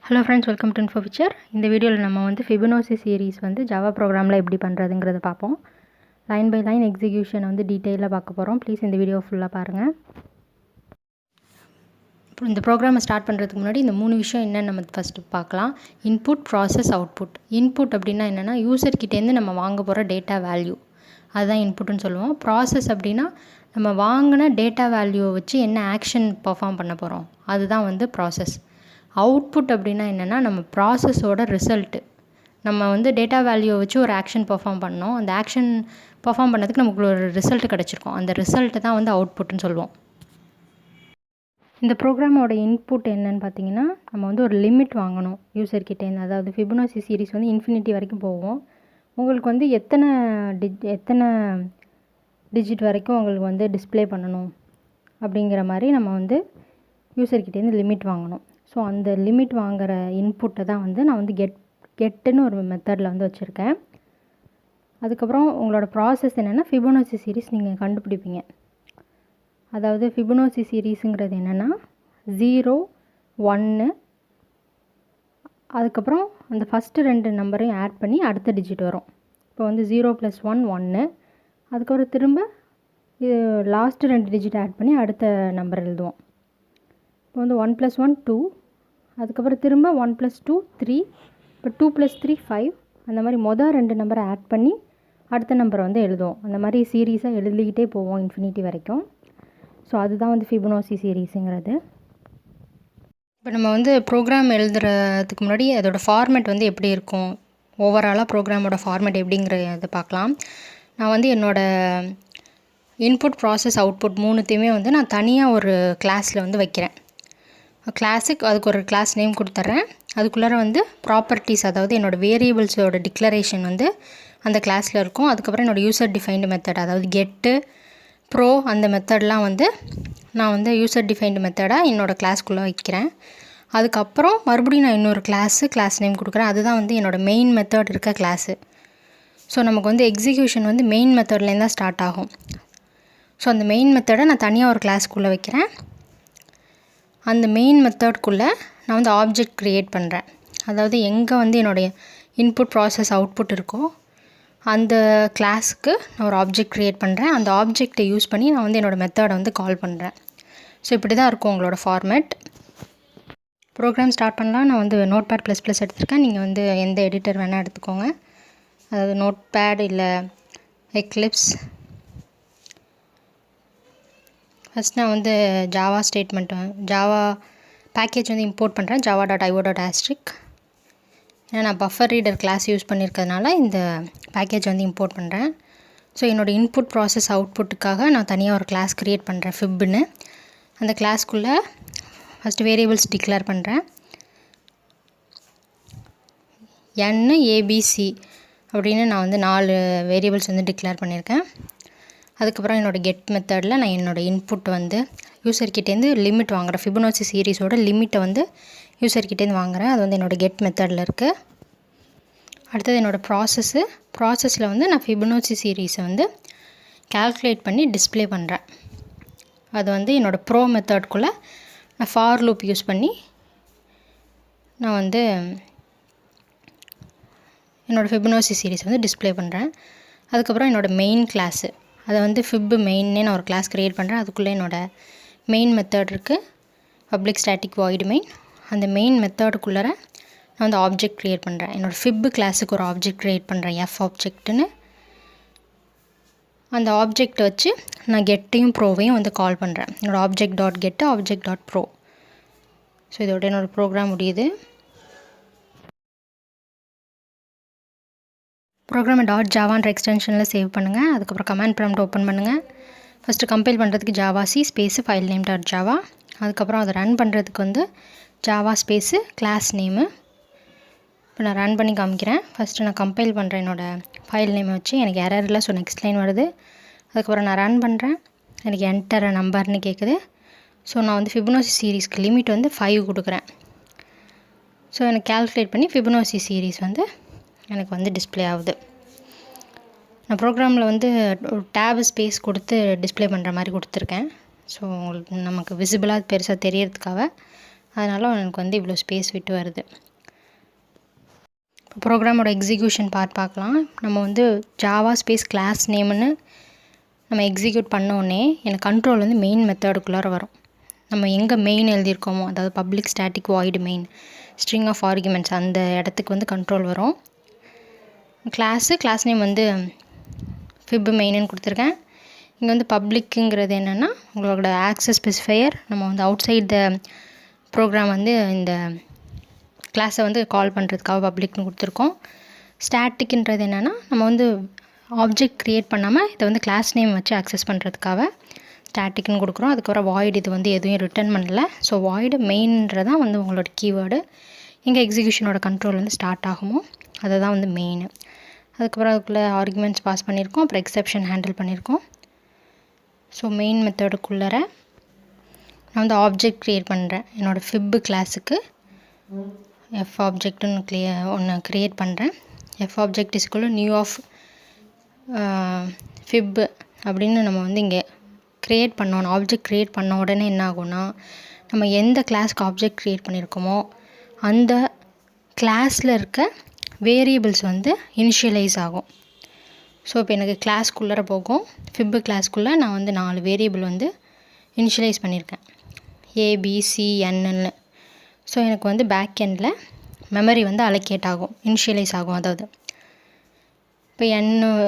Hello friends, welcome to InfoFuture. இந்த வீடியோவில் நம்ம வந்து Fibonacci Series வந்து ஜாவா ப்ரோக்ராமில் எப்படி பண்ணுறதுங்கிறத பார்ப்போம். லைன் பை லைன் எக்ஸிக்யூஷன் வந்து டீட்டெயிலாக பார்க்க போகிறோம். ப்ளீஸ் இந்த வீடியோ ஃபுல்லாக பாருங்கள். இப்போ இந்த ப்ரோக்ராமை ஸ்டார்ட் பண்ணுறதுக்கு முன்னாடி இந்த 3 விஷயம் என்னென்னு நம்ம ஃபஸ்ட்டு பார்க்கலாம். Input, process, output. இன்புட் அப்படின்னா என்னென்னா யூசர்கிட்டேருந்து நம்ம வாங்க போகிற டேட்டா வேல்யூ, அதுதான் இன்புட்னு சொல்லுவோம். ப்ராசஸ் அப்படின்னா நம்ம வாங்கின டேட்டா வேல்யூவை வச்சு என்ன ஆக்ஷன் பர்ஃபார்ம் பண்ண போகிறோம், அதுதான் வந்து ப்ராசஸ். அவுட்புட் அப்படின்னா என்னென்னா நம்ம ப்ராசஸோட ரிசல்ட்டு. நம்ம வந்து டேட்டா வேல்யூவை வச்சு ஒரு ஆக்ஷன் பர்ஃபார்ம் பண்ணோம், அந்த ஆக்ஷன் பர்ஃபார்ம் பண்ணதுக்கு நமக்கு ஒரு ரிசல்ட் கிடச்சிருக்கும், அந்த ரிசல்ட்டு தான் வந்து அவுட்புட்னு சொல்லுவோம். இந்த ப்ரோக்ராமோட இன்புட் என்னன்னு பார்த்தீங்கன்னா, நம்ம வந்து ஒரு லிமிட் வாங்கணும் யூசர்கிட்டேருந்து. அதாவது Fibonacci சீரிஸ் வந்து இன்ஃபினிட்டி வரைக்கும் போகும். உங்களுக்கு வந்து எத்தனை டிஜிட் வரைக்கும் உங்களுக்கு வந்து டிஸ்ப்ளே பண்ணணும் அப்படிங்கிற மாதிரி நம்ம வந்து யூசர்கிட்டேருந்து லிமிட் வாங்கணும். ஸோ அந்த லிமிட் வாங்குகிற இன்புட்டை தான் வந்து நான் வந்து கெட்டுன்னு ஒரு மெத்தடில் வந்து வச்சுருக்கேன். அதுக்கப்புறம் உங்களோட ப்ராசஸ் என்னென்னா Fibonacci சீரிஸ் நீங்கள் கண்டுபிடிப்பீங்க. அதாவது Fibonacci சீரிஸுங்கிறது என்னென்னா 0, 1, அதுக்கப்புறம் அந்த ஃபஸ்ட்டு 2 நம்பரையும் ஆட் பண்ணி அடுத்த டிஜிட் வரும். இப்போ வந்து 0 + 1 1, அதுக்கப்புறம் திரும்ப இது லாஸ்ட்டு 2 டிஜிட் ஆட் பண்ணி அடுத்த நம்பர் எழுதுவோம். இப்போ வந்து 1 + 1 2, அதுக்கப்புறம் திரும்ப 1 + 2 3, இப்போ 2 + 3 5, அந்த மாதிரி மொதல் 2 நம்பரை ஆட் பண்ணி அடுத்த நம்பரை வந்து எழுதுவோம். அந்த மாதிரி சீரீஸாக எழுதிக்கிட்டே போவோம் இன்ஃபினிட்டி வரைக்கும். ஸோ அதுதான் வந்து Fibonacci சீரீஸுங்கிறது. இப்போ நம்ம வந்து ப்ரோக்ராம் எழுதுறதுக்கு முன்னாடி அதோட ஃபார்மேட் வந்து எப்படி இருக்கும், ஓவராலாக ப்ரோக்ராமோட ஃபார்மேட் எப்படிங்கிறத பார்க்கலாம். நான் வந்து என்னோடய இன்புட், ப்ராசஸ், அவுட்புட் 3த்தையுமே வந்து நான் தனியாக ஒரு கிளாஸில் வந்து வைக்கிறேன். கிளாஸுக்கு அதுக்கு ஒரு கிளாஸ் நேம் கொடுத்துட்றேன். அதுக்குள்ளார வந்து ப்ராப்பர்ட்டிஸ், அதாவது என்னோடய வேரியபிள்ஸோட டிக்ளரேஷன் வந்து அந்த கிளாஸில் இருக்கும். அதுக்கப்புறம் என்னோடய யூசர் டிஃபைன்டு மெத்தட், அதாவது கெட்டு, ப்ரோ, அந்த மெத்தட்லாம் வந்து நான் வந்து யூசர் டிஃபைன்டு மெத்தடாக என்னோடய கிளாஸ்க்குள்ளே வைக்கிறேன். அதுக்கப்புறம் மறுபடியும் நான் இன்னொரு கிளாஸ் நேம் கொடுக்குறேன். அதுதான் வந்து என்னோடய மெயின் மெத்தட் இருக்க கிளாஸு. ஸோ நமக்கு வந்து எக்ஸிக்யூஷன் வந்து மெயின் மெத்தட்லேருந்து தான் ஸ்டார்ட் ஆகும். ஸோ அந்த மெயின் மெத்தடை நான் தனியாக ஒரு கிளாஸ்க்குள்ளே வைக்கிறேன். அந்த மெயின் மெத்தட்குள்ளே நான் வந்து ஆப்ஜெக்ட் க்ரியேட் பண்ணுறேன். அதாவது எங்கே வந்து என்னுடைய இன்புட், ப்ராசஸ், அவுட்புட் இருக்கோ அந்த கிளாஸுக்கு நான் ஒரு ஆப்ஜெக்ட் க்ரியேட் பண்ணுறேன். அந்த ஆப்ஜெக்டை யூஸ் பண்ணி நான் வந்து என்னோடய மெத்தடை வந்து கால் பண்ணுறேன். ஸோ இப்படி தான் இருக்கும் உங்களோட ஃபார்மேட். ப்ரோக்ராம் ஸ்டார்ட் பண்ணலாம். நான் வந்து நோட்பேட் ++ எடுத்திருக்கேன். நீங்கள் வந்து எந்த எடிட்டர் வேணால் எடுத்துக்கோங்க. அதாவது நோட்பேட் இல்லை எக்லிப்ஸ். ஃபஸ்ட் நான் வந்து ஜாவா பேக்கேஜ் வந்து இம்போர்ட் பண்ணுறேன், java.io.asterisk. ஏன்னா நான் பஃபர் ரீடர் கிளாஸ் யூஸ் பண்ணியிருக்கிறதுனால இந்த பேக்கேஜ் வந்து இம்போர்ட் பண்ணுறேன். ஸோ என்னோடய இன்புட், ப்ராசஸ், அவுட்புட்டுக்காக நான் தனியாக ஒரு கிளாஸ் க்ரியேட் பண்ணுறேன், ஃபிப்னு. அந்த கிளாஸ்க்குள்ளே ஃபஸ்ட்டு வேரியபிள்ஸ் டிக்ளேர் பண்ணுறேன். n, a, b, c அப்படின்னு நான் வந்து 4 வேரியபிள்ஸ் வந்து டிக்ளேர் பண்ணியிருக்கேன். அதுக்கப்புறம் என்னோடய கெட் மெத்தடில் நான் என்னோடய இன்புட் வந்து யூசர்கிட்டேருந்து லிமிட் வாங்குகிறேன். Fibonacci சீரிஸோட லிமிட்டை வந்து யூசர்கிட்டேருந்து வாங்குகிறேன். அது வந்து என்னோடய கெட் மெத்தடில் இருக்குது. அடுத்தது என்னோடய ப்ராசஸில் வந்து நான் Fibonacci சீரீஸை வந்து கால்குலேட் பண்ணி டிஸ்ப்ளே பண்ணுறேன். அது வந்து என்னோடய ப்ரோ மெத்தட்குள்ளே நான் ஃபார் லூப் யூஸ் பண்ணி நான் வந்து என்னோடய Fibonacci சீரீஸ் வந்து டிஸ்ப்ளே பண்ணுறேன். அதுக்கப்புறம் என்னோடய மெயின் கிளாஸு, அதை வந்து ஃபிப் மெயின்னே நான் ஒரு கிளாஸ் க்ரியேட் பண்ணுறேன். அதுக்குள்ளே என்னோடய மெயின் மெத்தட் இருக்குது, பப்ளிக் ஸ்டாட்டிக் வாய்டு மெயின். அந்த மெயின் மெத்தடுக்குள்ளே நான் வந்து ஆப்ஜெக்ட் க்ரியேட் பண்ணுறேன். என்னோடய ஃபிப் கிளாஸுக்கு ஒரு ஆப்ஜெக்ட் க்ரியேட் பண்ணுறேன், எஃப் ஆப்ஜெக்ட்டுன்னு. அந்த ஆப்ஜெக்டை வச்சு நான் கெட்டையும் ப்ரோவையும் வந்து கால் பண்ணுறேன். என்னோடய ஆப்ஜெக்ட்.கெட்டு, ஆப்ஜெக்ட்.ப்ரோ. ஸோ இதோட என்னோடய ப்ரோக்ராம் முடியுது. ப்ரோக்ராமை .javaன்ற எக்ஸ்டென்ஷனில் சேவ் பண்ணுங்கள். அதுக்கப்புறம் கமாண்ட் ப்ராம்ப்ட் ஓப்பன் பண்ணுங்கள். ஃபஸ்ட்டு கம்பைல் பண்ணுறதுக்கு javac space file name .java. அதுக்கப்புறம் அதை ரன் பண்ணுறதுக்கு வந்து java ஸ்பேஸு கிளாஸ் நேமு. இப்போ நான் ரன் பண்ணி காமிக்கிறேன். ஃபஸ்ட்டு நான் கம்பைல் பண்ணுறேன் என்னோடய ஃபைல் நேமை வச்சு. எனக்கு எரர் இல்லை, ஸோ நெக்ஸ்ட் லைன் வருது. அதுக்கப்புறம் நான் ரன் பண்ணுறேன். எனக்கு என்டர் நம்பர்னு கேட்குது. ஸோ நான் வந்து Fibonacci சீரீஸ்க்கு லிமிட் வந்து 5 கொடுக்குறேன். ஸோ எனக்கு கால்குலேட் பண்ணி Fibonacci சீரீஸ் வந்து எனக்கு வந்து டிஸ்ப்ளே ஆகுது. நான் ப்ரோக்ராமில் வந்து ஒரு டேபு ஸ்பேஸ் கொடுத்து டிஸ்ப்ளே பண்ணுற மாதிரி கொடுத்துருக்கேன். ஸோ உங்களுக்கு நமக்கு விசிபிளாக பெருசாக தெரியறதுக்காக அதனால் எனக்கு வந்து இவ்வளோ ஸ்பேஸ் விட்டு வருது. இப்போ ப்ரோக்ராமோட எக்ஸிக்யூஷன் பார்க்கலாம். நம்ம வந்து ஜாவா ஸ்பேஸ் கிளாஸ் நேம்னு நம்ம எக்ஸிக்யூட் பண்ணோடனே எனக்கு கண்ட்ரோல் வந்து மெயின் மெத்தடுக்குள்ளார வரும். நம்ம எங்கே மெயின் எழுதியிருக்கோமோ, அதாவது public static void main string of arguments, அந்த இடத்துக்கு வந்து கண்ட்ரோல் வரும். கிளாஸ் நேம் வந்து ஃபிப் மெயின்னு கொடுத்துருக்கேன். இங்கே வந்து பப்ளிக்குங்கிறது என்னென்னா உங்களோட ஆக்சஸ் ஸ்பெசிஃபையர். நம்ம வந்து அவுட் சைட் த ப்ரோக்ராம் வந்து இந்த கிளாஸை வந்து கால் பண்ணுறதுக்காக பப்ளிக்னு கொடுத்துருக்கோம். ஸ்டாட்டிக்ன்றது என்னென்னா நம்ம வந்து ஆப்ஜெக்ட் க்ரியேட் பண்ணாமல் இதை வந்து கிளாஸ் நேம் வச்சு ஆக்சஸ் பண்ணுறதுக்காக ஸ்டாட்டிக்னு கொடுக்குறோம். அதுக்கப்புறம் வாய்டு, இது வந்து எதுவும் ரிட்டர்ன் பண்ணல. ஸோ வாய்டு மெயின்றதான் வந்து உங்களோட கீவேர்டு. இங்கே எக்ஸிக்யூஷனோட கண்ட்ரோல் வந்து ஸ்டார்ட் ஆகுமோ அதை தான் வந்து மெயின். அதுக்கப்புறம் அதுக்குள்ளே ஆர்குமெண்ட்ஸ் பாஸ் பண்ணியிருக்கோம். அப்புறம் எக்ஸெப்ஷன் ஹேண்டில் பண்ணியிருக்கோம். ஸோ மெயின் மெத்தடுக்குள்ளார நான் வந்து ஆப்ஜெக்ட் க்ரியேட் பண்ணுறேன். என்னோடய ஃபிப்பு கிளாஸுக்கு எஃப் ஆப்ஜெக்ட்னு ஒன்று க்ரியேட் பண்ணுறேன். F object is equal to new of fib அப்படின்னு நம்ம வந்து இங்கே க்ரியேட் பண்ணோம். ஆப்ஜெக்ட் க்ரியேட் பண்ண உடனே என்ன ஆகும்னா, நம்ம எந்த கிளாஸ்க்கு ஆப்ஜெக்ட் க்ரியேட் பண்ணியிருக்கோமோ அந்த கிளாஸில் இருக்க வேரியபிள்ஸ் வந்து இனிஷியலைஸ் ஆகும். ஸோ இப்போ எனக்கு கிளாஸ்க்குள்ளே போகும். ஃபிப்பு கிளாஸ்க்குள்ளே நான் வந்து 4 வேரியபிள் வந்து இனிஷியலைஸ் பண்ணியிருக்கேன், ஏபிசிஎன்னு. ஸோ எனக்கு வந்து பேக் எண்டில் மெமரி வந்து அலோகேட் ஆகும், இனிஷியலைஸ் ஆகும். அதாவது இப்போ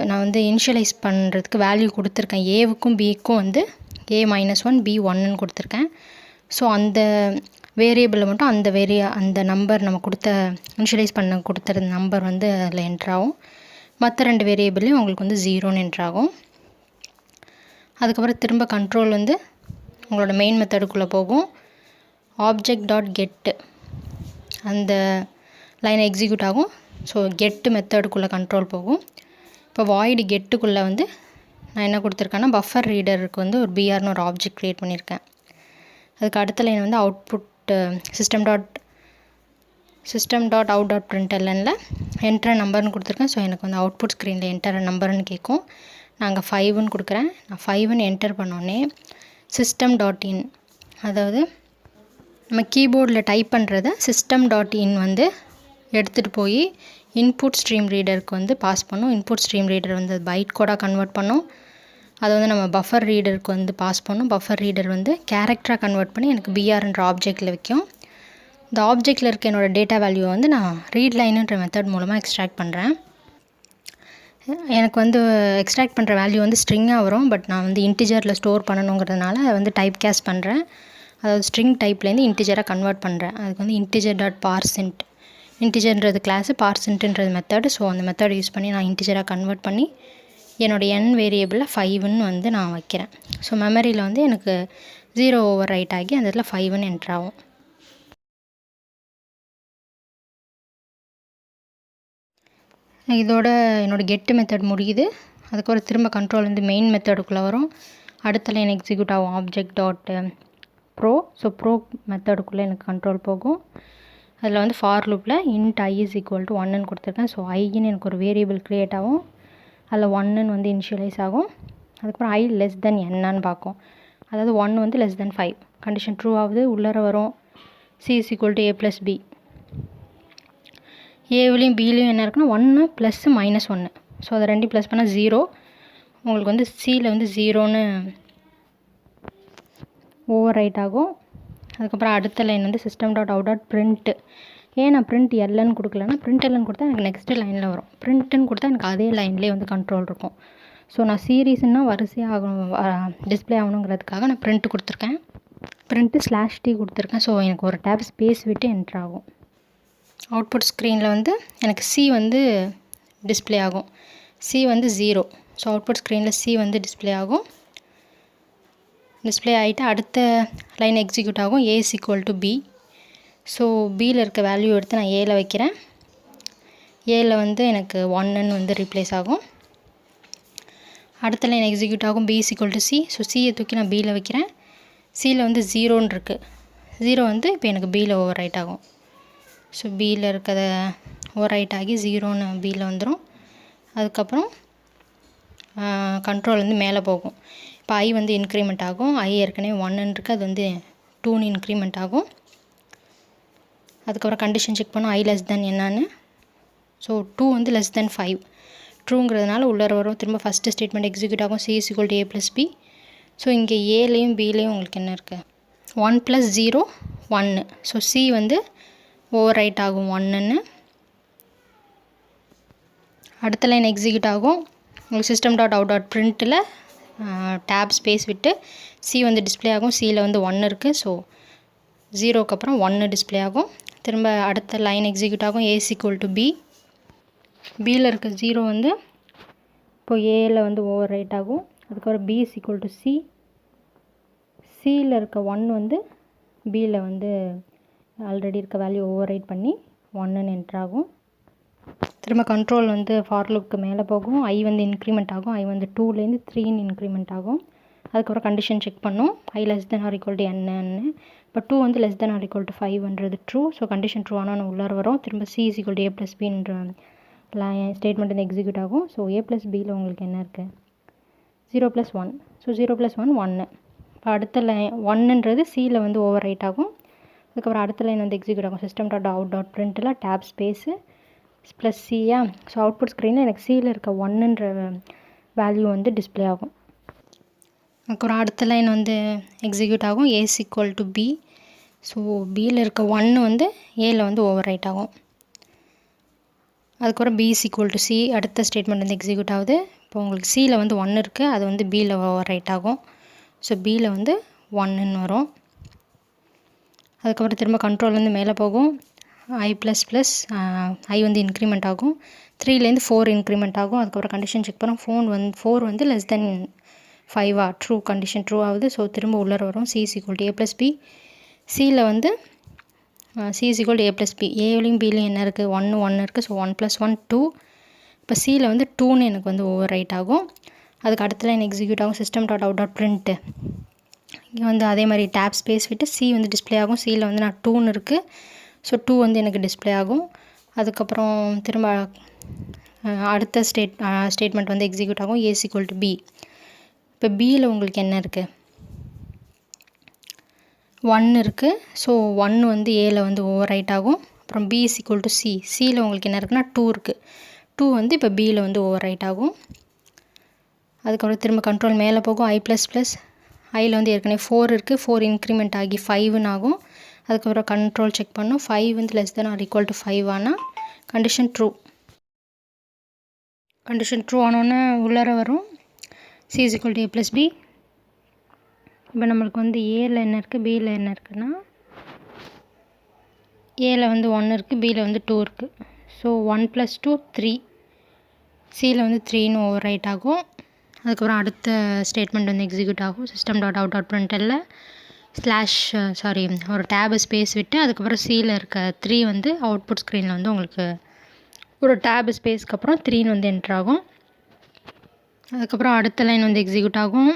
நான் வந்து இனிஷியலைஸ் பண்ணுறதுக்கு வேல்யூ கொடுத்துருக்கேன். ஏவுக்கும் பிக்கும் வந்து A-1 B1ன்னு கொடுத்துருக்கேன். ஸோ அந்த வேரியபிளில் மட்டும் அந்த நம்பர் நம்ம இனிஷியலைஸ் பண்ண கொடுத்துருந்த நம்பர் வந்து அதில் என்ட்ராகும். மற்ற 2 வேரியபிள்லையும் உங்களுக்கு வந்து 0ன்னு என்ட்ராகும். அதுக்கப்புறம் திரும்ப கண்ட்ரோல் வந்து உங்களோட மெயின் மெத்தடுக்குள்ளே போகும். ஆப்ஜெக்ட் டாட் கெட்டு அந்த லைன் எக்ஸிக்யூட் ஆகும். ஸோ கெட்டு மெத்தடுக்குள்ளே கண்ட்ரோல் போகும். இப்போ வாய்டு கெட்டுக்குள்ளே வந்து நான் என்ன கொடுத்துருக்கேன்னா, பஃபர் ரீடருக்கு வந்து ஒரு பிஆர்னு ஒரு ஆப்ஜெக்ட் க்ரியேட் பண்ணியிருக்கேன். அதுக்கு அடுத்த லைன் வந்து output system dot out dot printlnல என்டர் நம்பர்னு கொடுத்துருக்கேன். ஸோ எனக்கு வந்து அவுட்புட் ஸ்க்ரீனில் என்டர் நம்பர்னு கேட்கும். நாங்கள் 5ன்னு கொடுக்குறேன். நான் 5ன்னு என்டர் பண்ணோடனே சிஸ்டம் டாட் இன், அதாவது நம்ம கீபோர்டில் டைப் பண்ணுறத சிஸ்டம் டாட் இன் வந்து எடுத்துகிட்டு போய் இன்புட் ஸ்ட்ரீம் ரீடருக்கு வந்து பாஸ் பண்ணும். இன்புட் ஸ்ட்ரீம் ரீடர் வந்து பைட் கோடாக கன்வெர்ட் பண்ணும். அதை வந்து நம்ம பஃபர் ரீடருக்கு வந்து பாஸ் பண்ணும். பஃபர் ரீடர் வந்து கேரக்டராக கன்வெர்ட் பண்ணி எனக்கு பிஆர்ன்ற ஆப்ஜெக்டில் வைக்கும். இந்த ஆப்ஜெக்டில் இருக்க என்னோடய டேட்டா வேல்யூவை வந்து நான் ரீட் லைனுன்ற மெத்தட் மூலமாக எக்ஸ்ட்ராக்ட் பண்ணுறேன். எனக்கு வந்து எக்ஸ்ட்ராக்ட் பண்ணுற வேல்யூ வந்து ஸ்ட்ரிங்காக வரும். பட் நான் வந்து இன்டிஜரில் ஸ்டோர் பண்ணணுங்கிறதுனால அதை வந்து டைப் கேஸ்ட் பண்ணுறேன். அதாவது ஸ்ட்ரிங் டைப்லேருந்து இன்டிஜராக கன்வெர்ட் பண்ணுறேன். அதுக்கு வந்து இன்டிஜர் டாட் பார்சென்ட், இன்டிஜர்ன்றது கிளாஸு, பார்சென்ட்ன்றது மெத்தடு. ஸோ அந்த மெத்தட் யூஸ் பண்ணி நான் இன்டிஜராக கன்வெர்ட் பண்ணி என்னோடய n வேரியபிளில் 5ன்னு வந்து நான் வைக்கிறேன். ஸோ மெமரியில் வந்து எனக்கு 0 ஓவர் ரைட் ஆகி அந்த இடத்துல 5ன்னு என்ட்ரு ஆகும். இதோட என்னோடய கெட்டு மெத்தட் முடியுது. அதுக்கப்புறம் திரும்ப கண்ட்ரோல் வந்து மெயின் மெத்தடுக்குள்ளே வரும். அடுத்த லைன் எக்ஸிக்யூட் ஆகும் object dot pro. So pro மெத்தடுக்குள்ளே எனக்கு கண்ட்ரோல் போகும். அதில் வந்து ஃபார் லூப்பில் int i is equal to 1ன்னு கொடுத்துருக்கேன். ஸோ ஐன்னு எனக்கு ஒரு வேரியபிள் க்ரியேட் ஆகும். அதில் 1ன்னு வந்து இனிஷியலைஸ் ஆகும். அதுக்கப்புறம் i லெஸ் தென் என்னன்னு பார்க்கும். அதாவது 1 வந்து லெஸ் தென் 5 கண்டிஷன் ட்ரூ ஆகுது. உள்ளார வரும் c is equal to a + b. ஏவிலையும் பிலையும் என்ன இருக்குன்னா 1 ப்ளஸ் -1. ஸோ அதை 2 ப்ளஸ் பண்ணால் 0. உங்களுக்கு வந்து சியில் வந்து 0ன்னு ஓவர் ரைட் ஆகும். அதுக்கப்புறம் அடுத்த லைன் வந்து system dot out dot print. ஏன் நான் பிரிண்ட் எல்ன்னு கொடுக்கலன்னா, பிரிண்ட் எல்ன்னு கொடுத்தா எனக்கு நெக்ஸ்ட்டு லைனில் வரும். பிரிண்ட்டுன்னு கொடுத்தா எனக்கு அதே லைன்லேயே வந்து கண்ட்ரோல் இருக்கும். ஸோ நான் சீரீஸ்னால் வரிசையாக ஆகணும், டிஸ்பிளே ஆகணுங்கிறதுக்காக நான் பிரிண்ட் கொடுத்துருக்கேன். பிரிண்ட்டு /t கொடுத்துருக்கேன். ஸோ எனக்கு ஒரு டேப் ஸ்பேஸ் விட்டு என்ட்ரு ஆகும். அவுட்புட் ஸ்க்ரீனில் வந்து எனக்கு சி வந்து டிஸ்பிளே ஆகும். சி வந்து 0. ஸோ அவுட்புட் ஸ்க்ரீனில் சி வந்து டிஸ்பிளே ஆகும். டிஸ்பிளே ஆகிட்டு அடுத்த லைன் எக்ஸிக்யூட் ஆகும். a is equal to b. So பியில் இருக்க வேல்யூ எடுத்து நான் ஏல வைக்கிறேன். ஏல வந்து எனக்கு 1ன்னு வந்து ரீப்ளேஸ் ஆகும். அடுத்த லைன் எக்ஸிக்யூட் ஆகும். b is equal to c. So சியை தூக்கி நான் பியில் வைக்கிறேன். சியில் வந்து 0ன்னு இருக்குது. 0 வந்து இப்போ எனக்கு பியில் ஓவர் ரைட் ஆகும். ஸோ பியில் இருக்கிறத ஓவர் ரைட் ஆகி 0ன்னு பியில் வந்துடும். அதுக்கப்புறம் கண்ட்ரோல் வந்து மேலே போகும். இப்போ i வந்து இன்க்ரிமெண்ட் ஆகும். i ஏற்கனவே 1ன்னு இருக்குது, அது வந்து 2ன்னு இன்க்ரிமெண்ட் ஆகும். அதுக்கப்புறம் கண்டிஷன் செக் பண்ணோம், I less than என்னன்னு. ஸோ 2 வந்து less than 5 ட்ரூங்கிறதுனால உள்ளே வரும். திரும்ப ஃபஸ்ட்டு ஸ்டேட்மெண்ட் எக்ஸிக்யூட் ஆகும், C is equal to A plus B. So இங்கே ஏலையும் பிலையும் உங்களுக்கு என்ன இருக்குது, 1 + 0 1. ஸோ C வந்து ஓவர் ரைட் ஆகும் 1ன்னு. அடுத்த லைன் எக்ஸிக்யூட் ஆகும். உங்களுக்கு சிஸ்டம் டாட் அவுட் டாட் பிரிண்ட்டில் டேப் ஸ்பேஸ் விட்டு C வந்து டிஸ்பிளே ஆகும். Cயில் வந்து 1 இருக்குது. ஸோ 0க்கு அப்புறம் 1 டிஸ்பிளே ஆகும். திரும்ப அடுத்த லைன் எக்ஸிக்யூட் ஆகும், A is equal to B. பியில் இருக்க 0 வந்து இப்போ ஏல வந்து ஓவர் ரைட் ஆகும். அதுக்கப்புறம் B is equal to C. Cயில் இருக்க 1 வந்து பியில் வந்து ஆல்ரெடி இருக்க வேல்யூ ஓவர் ரைட் பண்ணி 1ன்னு என்ட்ரு ஆகும். திரும்ப கண்ட்ரோல் வந்து ஃபார் லூப்க்கு மேலே போகும். I வந்து இன்க்ரிமெண்ட் ஆகும். I வந்து 2லேருந்து 3ன்னு இன்க்ரிமெண்ட் ஆகும். அதுக்கப்புறம் கண்டிஷன் செக் பண்ணோம், I less than or equal to என்னன்னு. இப்போ 2 வந்து less than or equal to 5ன்றது ட்ரூ. ஸோ கண்டிஷன் ட்ரூ ஆனால் உள்ளார வரும். திரும்ப C is equal to A plus Bன்ற ஸ்டேட்மெண்ட் வந்து எக்ஸிக்யூட் ஆகும். ஸோ A plus Bயில் உங்களுக்கு என்ன இருக்குது, 0 + 1. ஸோ 0 + 1 1. இப்போ அடுத்த லைன் 1ன்றது Cயில் வந்து ஓவர் ரைட் ஆகும். அதுக்கப்புறம் அடுத்த லைன் வந்து எக்ஸிக்யூட் ஆகும், சிஸ்டம் டாட் அவுட் டாட் பிரிண்ட்டில் டேப் ஸ்பேஸு ப்ளஸ் சியா. ஸோ அவுட்புட் ஸ்க்ரீனில் எனக்கு Cயில் இருக்க 1ன்ற வேல்யூ வந்து டிஸ்பிளே ஆகும். அப்புறம் அடுத்த லைன் வந்து எக்ஸிக்யூட் ஆகும், A is equal to B. So பியில் இருக்க 1 வந்து ஏல வந்து ஓவர் ரைட் ஆகும். அதுக்கப்புறம் B is equal to C. அடுத்த ஸ்டேட்மெண்ட் வந்து எக்ஸிக்யூட் ஆகுது. இப்போ உங்களுக்கு Cயில் வந்து 1 இருக்குது, அது வந்து பியில் ஓவர் ரைட் ஆகும். ஸோ பியில் வந்து 1ன்னு வரும். அதுக்கப்புறம் திரும்ப கண்ட்ரோல் வந்து மேலே போகும், I ++ I வந்து இன்க்ரிமெண்ட் ஆகும். 3லேருந்து 4 இன்க்ரிமெண்ட் ஆகும். அதுக்கப்புறம் கண்டிஷன் செக் பண்ணோம், 4 வந்து less than 5 true. Condition true ஆகுது. ஸோ திரும்ப உள்ளே வரும், C is equal to A plus B. Cயில் வந்து C is equal to A plus B. ஏலையும் பிலையும் என்ன இருக்குது, 1 இருக்குது. ஸோ 1 + 1 2. இப்போ Cயில் வந்து 2ன்னு எனக்கு வந்து ஓவர் ரைட் ஆகும். அதுக்கு அடுத்த லைன் எக்ஸிக்யூட் ஆகும், system dot out dot print. இங்கே வந்து அதே மாதிரி டேப் ஸ்பேஸ் விட்டு C வந்து டிஸ்பிளே ஆகும். Cயில் வந்து நான் 2ன்னு இருக்குது. ஸோ 2 வந்து எனக்கு டிஸ்பிளே ஆகும். அதுக்கப்புறம் திரும்ப அடுத்த ஸ்டேட்மெண்ட் வந்து எக்ஸிக்யூட் ஆகும், A is equal to B. இப்போ பியில் உங்களுக்கு என்ன இருக்குது, 1 இருக்குது. ஸோ 1 வந்து ஏல வந்து ஓவர் ரைட் ஆகும். அப்புறம் B is equal to C. Cயில் உங்களுக்கு என்ன இருக்குன்னா 2 இருக்குது. 2 வந்து இப்போ பியில் வந்து ஓவர் ரைட் ஆகும். அதுக்கப்புறம் திரும்ப கண்ட்ரோல் மேலே போகும், I++. ஐயில் வந்து ஏற்கனவே 4 இருக்குது. 4 இன்க்ரிமெண்ட் ஆகி 5ன்னு ஆகும். அதுக்கப்புறம் கண்ட்ரோல் செக் பண்ணோம், 5 வந்து less than or equal to 5 ஆனால் கண்டிஷன் ட்ரூ. கண்டிஷன் ட்ரூ ஆனோன்னே உள்ளார வரும், C is equal to A plus B. இப்போ நம்மளுக்கு வந்து ஏல என்ன இருக்குது, பியில் என்ன இருக்குன்னா, ஏல வந்து 1 இருக்குது, பியில் வந்து 2 இருக்குது. ஸோ 1 + 2 3. Cயில் வந்து 3ன்னு ஓவர் ரைட் ஆகும். அதுக்கப்புறம் அடுத்த ஸ்டேட்மெண்ட் வந்து எக்ஸிக்யூட் ஆகும், சிஸ்டம் டாட் அவுட் டாட் பிரிண்ட்டில் ஒரு டேபு ஸ்பேஸ் விட்டு அதுக்கப்புறம் Cயில் இருக்க 3 வந்து அவுட்புட் ஸ்க்ரீனில் வந்து உங்களுக்கு ஒரு டேபு ஸ்பேஸ்க்கு அப்புறம் 3ன்னு வந்து என்ட்ரு ஆகும். அதுக்கப்புறம் அடுத்த லைன் வந்து எக்ஸிக்யூட் ஆகும்,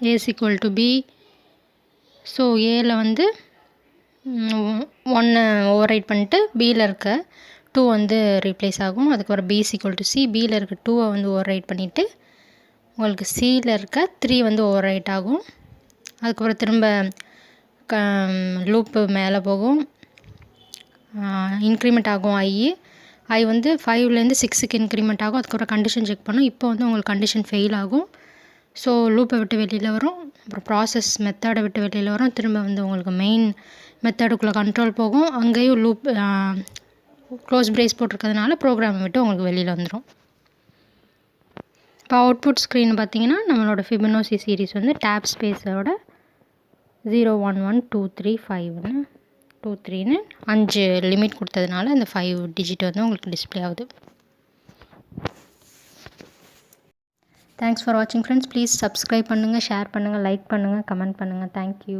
A is equal to B. So ஏல வந்து 1 ஓவர் ரைட் பண்ணிட்டு பியில் இருக்க 2 வந்து ரீப்ளேஸ் ஆகும். அதுக்கப்புறம் B is equal to C. பியில் இருக்க 2 வந்து ஓவர் ரைட் பண்ணிவிட்டு உங்களுக்கு Cயில் இருக்க 3 வந்து ஓவர் ரைட் ஆகும். அதுக்கப்புறம் திரும்ப லூப்பு மேலே போகும், இன்க்ரிமெண்ட் ஆகும். I வந்து 5லேருந்து 6க்கு இன்க்ரிமெண்ட் ஆகும். அதுக்கப்புறம் கண்டிஷன் செக் பண்ணும். இப்போ வந்து உங்களுக்கு கண்டிஷன் ஃபெயில் ஆகும். ஸோ லூப்பை விட்டு வெளியில் வரும். அப்புறம் ப்ராசஸ் மெத்தடை விட்டு வெளியில் வரும். திரும்ப வந்து உங்களுக்கு மெயின் மெத்தடுக்குள்ளே கண்ட்ரோல் போகும். அங்கேயும் லூப் க்ளோஸ் பிரேஸ் போட்டிருக்கிறதுனால ப்ரோக்ராமை விட்டு உங்களுக்கு வெளியில் வந்துடும். இப்போ அவுட்புட் ஸ்க்ரீன் பார்த்தீங்கன்னா நம்மளோட ஃபிபனோசி சீரிஸ் வந்து டேப் ஸ்பேஸோட 0 1 1 2 3 5ன்னு 2 3ன்னு 5 லிமிட் கொடுத்ததுனால அந்த 5 டிஜிட் வந்து உங்களுக்கு டிஸ்பிளே ஆகுது. தேங்க்ஸ் ஃபார் வாட்சிங் ஃப்ரெண்ட்ஸ். ப்ளீஸ் சப்ஸ்கிரைப் பண்ணுங்கள், ஷேர் பண்ணுங்கள், லைக் பண்ணுங்கள், கமெண்ட் பண்ணுங்கள். தேங்க்யூ.